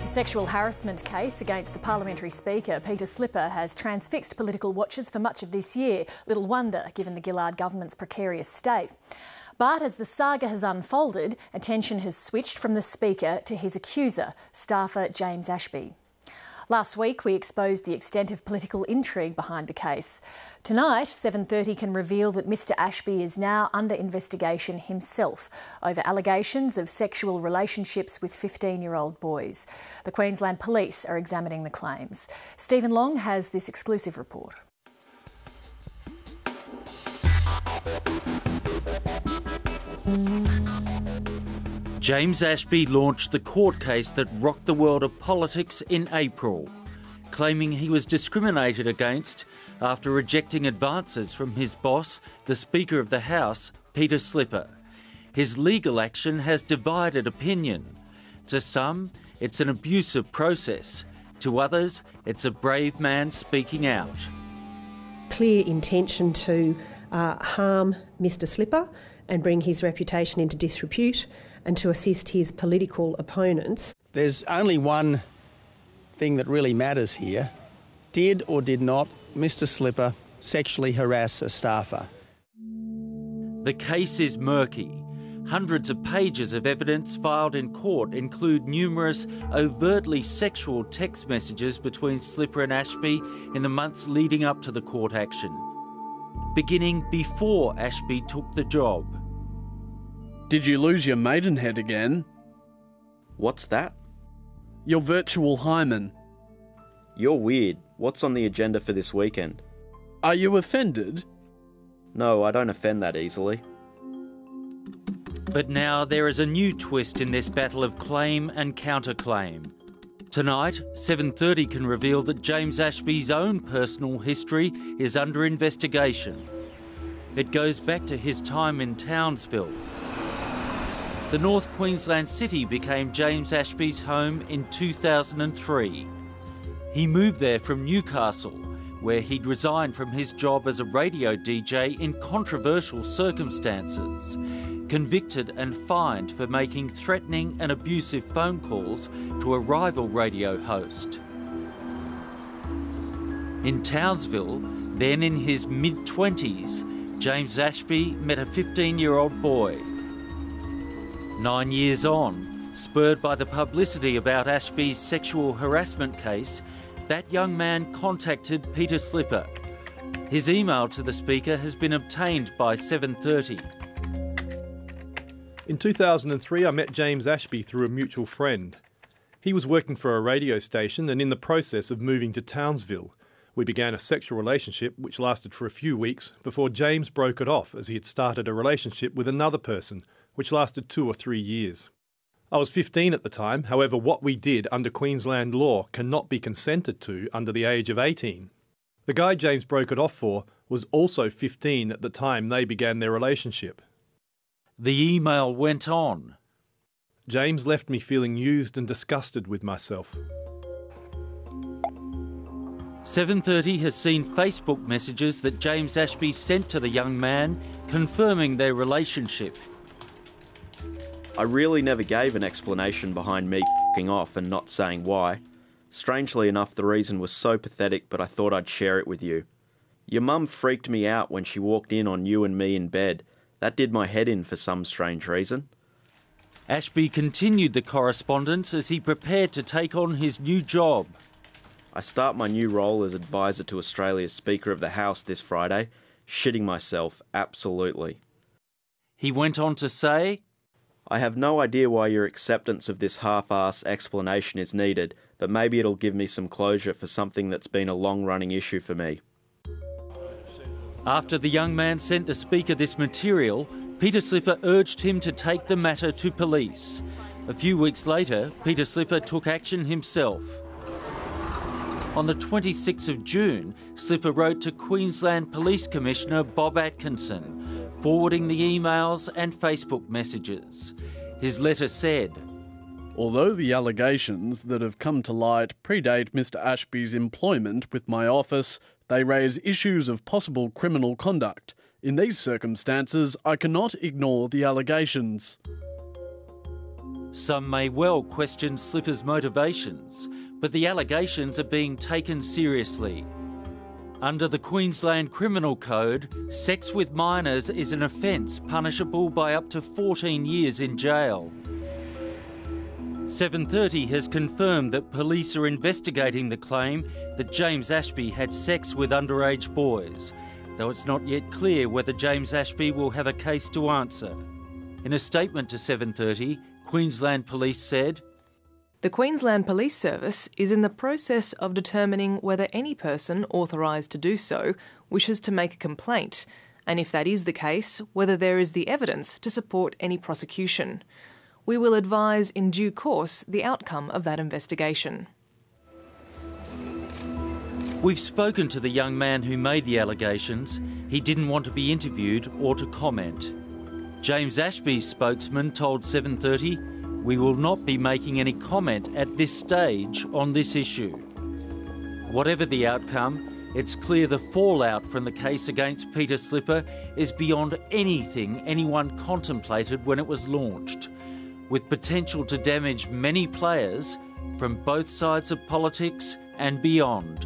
The sexual harassment case against the Parliamentary Speaker, Peter Slipper, has transfixed political watchers for much of this year. Little wonder, given the Gillard government's precarious state. But as the saga has unfolded, attention has switched from the Speaker to his accuser, staffer James Ashby. Last week, we exposed the extent of political intrigue behind the case. Tonight, 7:30 can reveal that Mr Ashby is now under investigation himself over allegations of sexual relationships with 15-year-old boys. The Queensland Police are examining the claims. Stephen Long has this exclusive report. James Ashby launched the court case that rocked the world of politics in April, claiming he was discriminated against after rejecting advances from his boss, the Speaker of the House, Peter Slipper. His legal action has divided opinion. To some, it's an abusive process. To others, it's a brave man speaking out. Clear intention to harm Mr Slipper and bring his reputation into disrepute and to assist his political opponents. There's only one thing that really matters here. Did or did not Mr Slipper sexually harass a staffer? The case is murky. Hundreds of pages of evidence filed in court include numerous overtly sexual text messages between Slipper and Ashby in the months leading up to the court action, beginning before Ashby took the job. Did you lose your maidenhead again? What's that? Your virtual hymen. You're weird. What's on the agenda for this weekend? Are you offended? No, I don't offend that easily. But now there is a new twist in this battle of claim and counterclaim. Tonight, 7:30 can reveal that James Ashby's own personal history is under investigation. It goes back to his time in Townsville. The North Queensland city became James Ashby's home in 2003. He moved there from Newcastle, where he'd resigned from his job as a radio DJ in controversial circumstances, convicted and fined for making threatening and abusive phone calls to a rival radio host. In Townsville, then in his mid-20s, James Ashby met a 15-year-old boy. 9 years on, spurred by the publicity about Ashby's sexual harassment case, that young man contacted Peter Slipper. His email to the Speaker has been obtained by 7:30. In 2003, I met James Ashby through a mutual friend. He was working for a radio station and in the process of moving to Townsville. We began a sexual relationship which lasted for a few weeks before James broke it off as he had started a relationship with another person, which lasted 2 or 3 years. I was 15 at the time, however what we did under Queensland law cannot be consented to under the age of 18. The guy James broke it off for was also 15 at the time they began their relationship. The email went on. James left me feeling used and disgusted with myself. 7:30 has seen Facebook messages that James Ashby sent to the young man confirming their relationship. I really never gave an explanation behind me f***ing off and not saying why. Strangely enough, the reason was so pathetic, but I thought I'd share it with you. Your mum freaked me out when she walked in on you and me in bed. That did my head in for some strange reason. Ashby continued the correspondence as he prepared to take on his new job. I start my new role as advisor to Australia's Speaker of the House this Friday. Shitting myself, absolutely. He went on to say, I have no idea why your acceptance of this half-ass explanation is needed, but maybe it'll give me some closure for something that's been a long-running issue for me. After the young man sent the Speaker this material, Peter Slipper urged him to take the matter to police. A few weeks later, Peter Slipper took action himself. On the 26th of June, Slipper wrote to Queensland Police Commissioner Bob Atkinson, forwarding the emails and Facebook messages. His letter said, Although the allegations that have come to light predate Mr Ashby's employment with my office, they raise issues of possible criminal conduct. In these circumstances, I cannot ignore the allegations. Some may well question Slipper's motivations, but the allegations are being taken seriously. Under the Queensland Criminal Code, sex with minors is an offence punishable by up to 14 years in jail. 7:30 has confirmed that police are investigating the claim that James Ashby had sex with underage boys, though it's not yet clear whether James Ashby will have a case to answer. In a statement to 7:30, Queensland Police said, "The Queensland Police Service is in the process of determining whether any person authorised to do so wishes to make a complaint, and if that is the case, whether there is the evidence to support any prosecution. We will advise in due course the outcome of that investigation." We've spoken to the young man who made the allegations. He didn't want to be interviewed or to comment. James Ashby's spokesman told 7:30, "We will not be making any comment at this stage on this issue." Whatever the outcome, it's clear the fallout from the case against Peter Slipper is beyond anything anyone contemplated when it was launched, with potential to damage many players from both sides of politics and beyond.